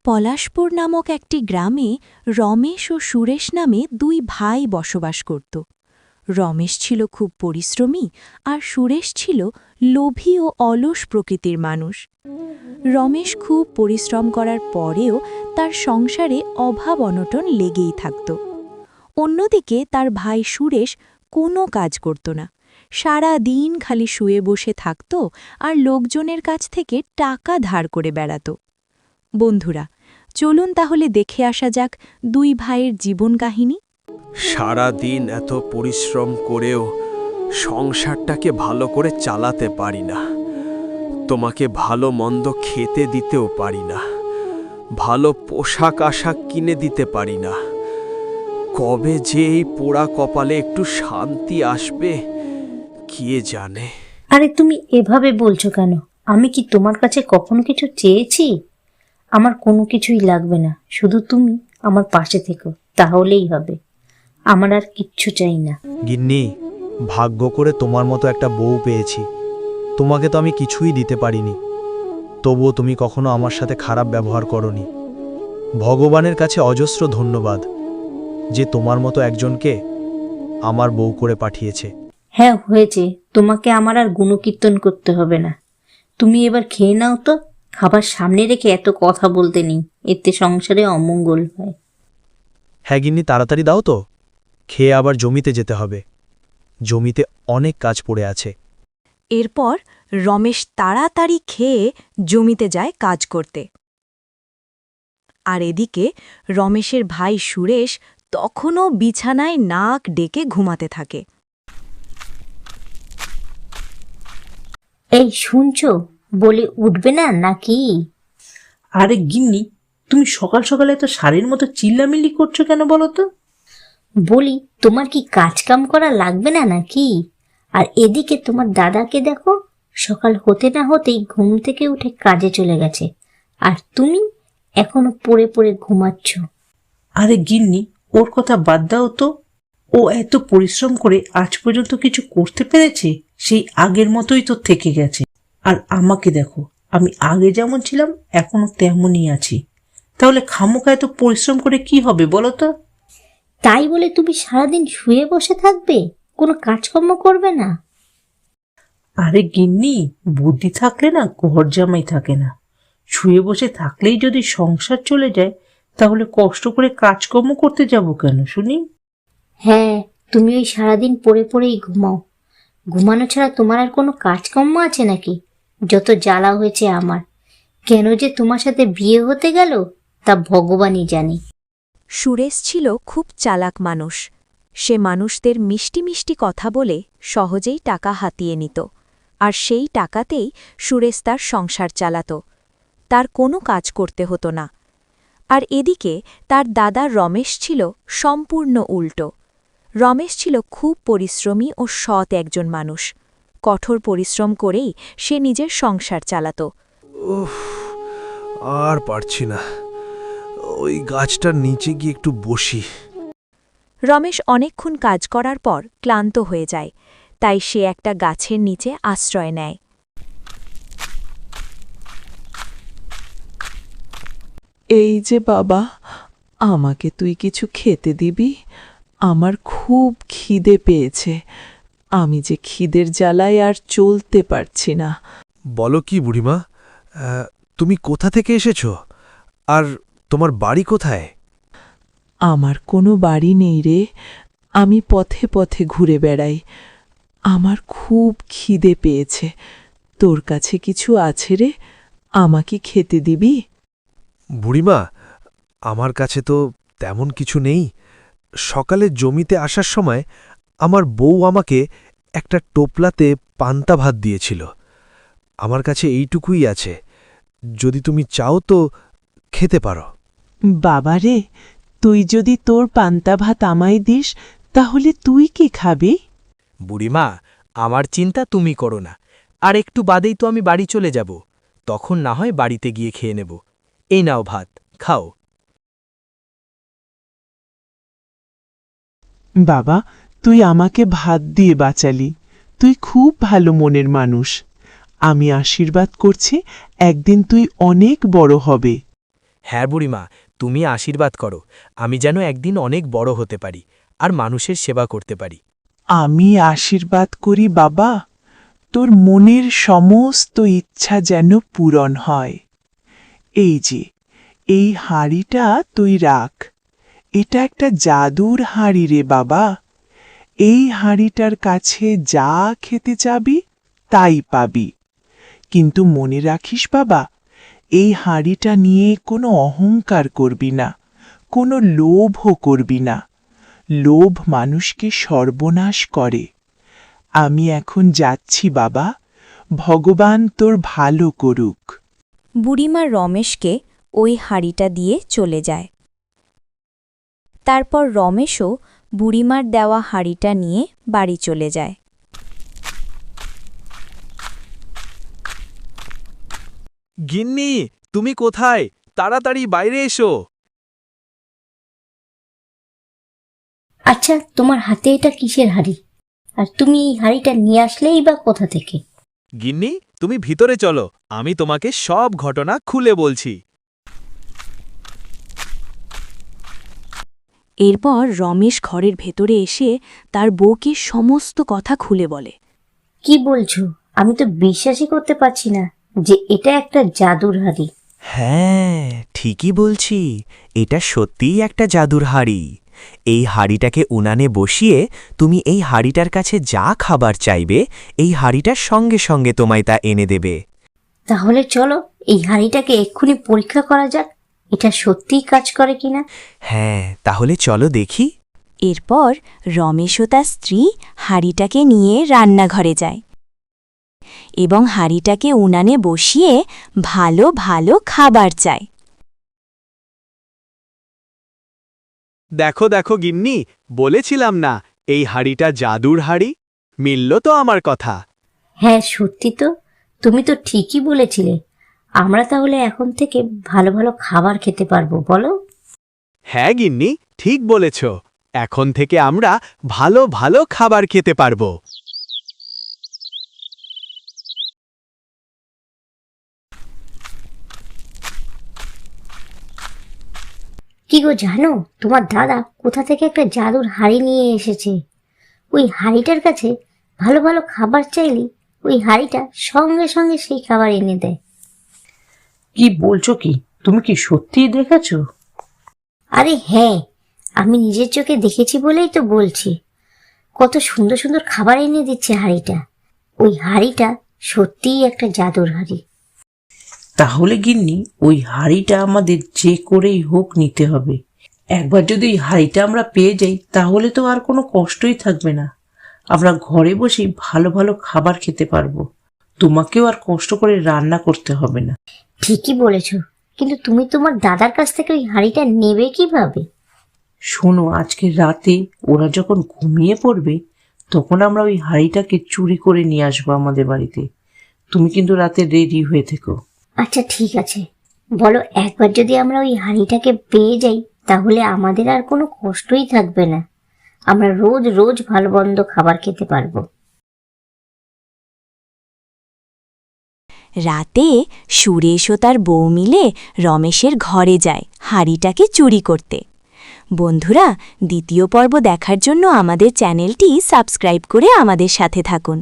পলাশপুর নামক একটি গ্রামে রমেশ ও সুরেশ নামে দুই ভাই বসবাস করত। রমেশ ছিল খুব পরিশ্রমী আর সুরেশ ছিল লোভী ও অলস প্রকৃতির মানুষ। রমেশ খুব পরিশ্রম করার পরেও তার সংসারে অভাব অনটন লেগেই থাকত। অন্যদিকে তার ভাই সুরেশ কোনো কাজ করত না, সারা দিন খালি শুয়ে বসে থাকত আর লোকজনের কাছ থেকে টাকা ধার করে বেড়াত। বন্ধুরা, চলুন তাহলে দেখে আসা যাক দুই ভাইয়ের জীবন কাহিনী। সারা দিন এত পরিশ্রম করেও সংসারটাকে ভালো করে চালাতে পারি না। তোমাকে ভালো মন্দ খেতে দিতেও পারি না, ভালো পোশাক আশাক কিনে দিতে পারি না। কবে যে এই পোড়া কপালে একটু শান্তি আসবে কে জানে। আরে তুমি এভাবে বলছো কেন? আমি কি তোমার কাছে কখনো কিছু চেয়েছি? আমার কোনো কিছুই লাগবে না, শুধু তুমি আমার পাশে থেকো, তাহলেই হবে। আমার আর কিচ্ছু চাই না। গিন্নি, ভাগ্য করে তোমার মতো একটা বউ পেয়েছি। তোমাকে তো আমি কিছুই দিতে পারিনি, তবুও তুমি কখনো আমার সাথে খারাপ ব্যবহার করনি। ভগবানের কাছে অজস্র ধন্যবাদ যে তোমার মতো একজনকে আমার বউ করে পাঠিয়েছে। হ্যাঁ, হয়েছে, তোমাকে আমার আর গুণকীর্তন করতে হবে না। তুমি এবার খেয়ে নাও তো। খাবার সামনে রেখে এত কথা বলতে নেই, এতে সংসারে অমঙ্গল হয়। হ্যাঁ গিন্নি, তাড়াতাড়ি দাও তো, খেয়ে আবার জমিতে যেতে হবে। জমিতে অনেক কাজ পড়ে আছে। এরপর রমেশ তাড়াতাড়ি খেয়ে জমিতে যায় কাজ করতে। আর এদিকে রমেশের ভাই সুরেশ তখনও বিছানায় নাক ডেকে ঘুমাতে থাকে। এই শুনছো, বলে উঠবে না নাকি? আরে গিন্নি, তুমি সকাল সকালে এত শাড়ির মতো চিল্লামিল্লি করছো কেন বলো তো? বলি, তোমার কি কাজ কাম করা লাগবে না নাকি? আর এদিকে তোমার দাদাকে দেখো, সকাল হতে না হতেই ঘুম থেকে উঠে কাজে চলে গেছে, আর তুমি এখনো পড়ে পড়ে ঘুমাচ্ছ। আরে গিন্নি, ওর কথা বাদ দাও তো। ও এত পরিশ্রম করে আজ পর্যন্ত কিছু করতে পেরেছে, সেই আগের মতোই তো থেকে গেছে। আর আমাকে দেখো, আমি আগে যেমন ছিলাম এখনো তেমনই আছি। তাহলে খামোখা এত পরিশ্রম করে কি হবে বলো তো? তাই বলে তুমি সারাদিন শুয়ে বসে থাকবে, কোনো কাজকর্ম করবে না? আরে গিন্নি, বুদ্ধি থাকলে না ঘর জামাই থাকে না। শুয়ে বসে থাকলেই যদি সংসার চলে যায়, তাহলে কষ্ট করে কাজকর্ম করতে যাব কেন শুনি? হ্যাঁ, তুমি ওই সারাদিন পড়ে পড়েই ঘুমাও। ঘুমানো ছাড়া তোমার আর কোনো কাজকর্ম আছে নাকি? যত জ্বালা হয়েছে আমার। কেন যে তোমার সাথে বিয়ে হতে গেল তা ভগবানই জানে। সুরেশ ছিল খুব চালাক মানুষ। সে মানুষদের মিষ্টি মিষ্টি কথা বলে সহজেই টাকা হাতিয়ে নিত, আর সেই টাকাতেই সুরেশ তার সংসার চালাত। তার কোনো কাজ করতে হতো না। আর এদিকে তার দাদা রমেশ ছিল সম্পূর্ণ উল্টো। রমেশ ছিল খুব পরিশ্রমী ও সৎ একজন মানুষ। কঠোর পরিশ্রম করেই সে নিজের সংসার চালাত। উফ, আর পারছি না। ওই গাছটার নিচে গিয়ে একটু বসি। রমেশ অনেকক্ষণ কাজ করার পর ক্লান্ত হয়ে যায়, তাই সে একটা গাছের নিচে আশ্রয় নেয়। এই যে বাবা, আমাকে তুই কিছু খেতে দিবি? আমার খুব খিদে পেয়েছে। আমি যে খিদের জ্বালায় আর চলতে পারছি না। বলো কি বুড়িমা, তুমি কোথা থেকে এসেছো? আর তোমার বাড়ি কোথায়? আমার কোনো বাড়ি নেই রে, আমি পথে পথে ঘুরে বেড়াই। আমার খুব খিদে পেয়েছে। তোর কাছে কিছু আছে রে? আমাকে খেতে দিবি? বুড়িমা, আমার কাছে তো তেমন কিছু নেই। সকালে জমিতে আসার সময় আমার বউ আমাকে একটা টোপলাতে পান্তা ভাত দিয়েছিল। আমার কাছে এইটুকুই আছে। যদি তুমি চাও তো খেতে পারো। বাবা রে, তুই যদি তোর পান্তা ভাত আমায় দিস, তাহলে তুই কি খাবি? বুড়িমা, আমার চিন্তা তুমি করো না। আর একটু বাদেই তো আমি বাড়ি চলে যাব, তখন না হয় বাড়িতে গিয়ে খেয়ে নেব। এই নাও ভাত, খাও। বাবা, তুই আমাকে ভাত দিয়ে বাঁচালি। তুই খুব ভালো মনের মানুষ। আমি আশীর্বাদ করছি, একদিন তুই অনেক বড় হবে। হ্যাঁ বুড়িমা, তুমি আশীর্বাদ করো আমি যেন একদিন অনেক বড় হতে পারি আর মানুষের সেবা করতে পারি। আমি আশীর্বাদ করি বাবা, তোর মনের সমস্ত ইচ্ছা যেন পূরণ হয়। এই যে এই হাঁড়িটা তুই রাখ, এটা একটা জাদুর হাঁড়ি রে বাবা। এই হাঁড়িটার কাছে যা খেতে চাবি তাই পাবি। কিন্তু মনে রাখিস বাবা, এই হাঁড়িটা নিয়ে কোনো অহংকার করবি না, কোনো লোভও করবি না। লোভ মানুষকে সর্বনাশ করে। আমি এখন যাচ্ছি বাবা, ভগবান তোর ভালো করুক। বুড়িমা রমেশকে ওই হাঁড়িটা দিয়ে চলে যায়। তারপর রমেশও বুড়িমার দেওয়া হাঁড়িটা নিয়ে বাড়ি চলে যায়। গিন্নি, তুমি কোথায়? তাড়াতাড়ি বাইরে এসো। আচ্ছা, তোমার হাতে এটা কিসের হাঁড়ি? আর তুমি এই হাঁড়িটা নিয়ে আসলেই বা কোথা থেকে? গিন্নি, তুমি ভিতরে চলো, আমি তোমাকে সব ঘটনা খুলে বলছি। এরপর রমেশ ঘরের ভেতরে এসে তার বউকে সমস্ত কথা খুলে বলে। কি বলছো? আমি তো বিশ্বাসই করতে পারছি না যে এটা একটা জাদুর হাঁড়ি। হ্যাঁ, ঠিকই বলছি, এটা সত্যিই একটা জাদুর হাঁড়ি। এই হাঁড়িটাকে উনানে বসিয়ে তুমি এই হাঁড়িটার কাছে যা খাবার চাইবে, এই হাঁড়িটার সঙ্গে সঙ্গে তোমায় তা এনে দেবে। তাহলে চলো এই হাঁড়িটাকে এক্ষুনি পরীক্ষা করা যাক, এটা সত্যিই কাজ করে কিনা। হ্যাঁ, তাহলে চলো দেখি। এরপর রমেশ ও তার স্ত্রী হাঁড়িটাকে নিয়ে রান্নাঘরে যায় এবং হাঁড়িটাকে উনানে বসিয়ে ভালো ভালো খাবার চায়। দেখো দেখো গিন্নি, বলেছিলাম না এই হাঁড়িটা জাদুর হাঁড়ি? মিলল তো আমার কথা। হ্যাঁ সত্যি তো, তুমি তো ঠিকই বলেছিলে। আমরা তাহলে এখন থেকে ভালো ভালো খাবার খেতে পারবো, বলো? হ্যাঁ গিন্নি, ঠিক বলেছ। এখন থেকে আমরা ভালো ভালো খাবার খেতে পারবো। কি গো জানো, তোমার দাদা কোথা থেকে একটা জাদুর হাঁড়ি নিয়ে এসেছে। ওই হাঁড়িটার কাছে ভালো ভালো খাবার চাইলে ওই হাঁড়িটা সঙ্গে সঙ্গে সেই খাবার এনে দেয়। কি বলছো কি? তুমি কি সত্যিই দেখেছো? আরে হ্যাঁ, আমি নিজের চোখে দেখেছি বলেই তো বলছি। কত সুন্দর সুন্দর খাবার এনে দিচ্ছে হাঁড়িটা। ওই হাঁড়িটা সত্যিই একটা জাদুর হাঁড়ি। তাহলে গিন্নি, ওই হাঁড়িটা আমাদের যে করেই হোক নিতে হবে। একবার যদি এই হাঁড়িটা আমরা পেয়ে যাই তাহলে তো আর কোনো কষ্টই থাকবে না। আমরা ঘরে বসেই ভালো ভালো খাবার খেতে পারবো। তোমাকেও আর কষ্ট করে রান্না করতে হবে না। ঠিকই বলেছ, কিন্তু তুমি তোমার দাদার কাছ থেকে ওই হাঁড়িটা নেবে কিভাবে? শোনো, আজকে রাতে ওরা যখন ঘুমিয়ে পড়বে তখন আমরা ওই হাঁড়িটাকে চুরি করে নিয়ে আসবো আমাদের বাড়িতে। তুমি কিন্তু রাতে রেডি হয়ে থেকো। আচ্ছা ঠিক আছে, বলো একবার যদি আমরা ওই হাঁড়িটাকে পেয়ে যাই তাহলে আমাদের আর কোনো কষ্টই থাকবে না। আমরা রোজ রোজ ভালো মন্দ খাবার খেতে পারবো। রাতে সুরেশ ও তার বউ মিলে রমেশের ঘরে যায় হাঁড়িটাকে চুরি করতে। বন্ধুরা, দ্বিতীয় পর্ব দেখার জন্য আমাদের চ্যানেলটি সাবস্ক্রাইব করে আমাদের সাথে থাকুন।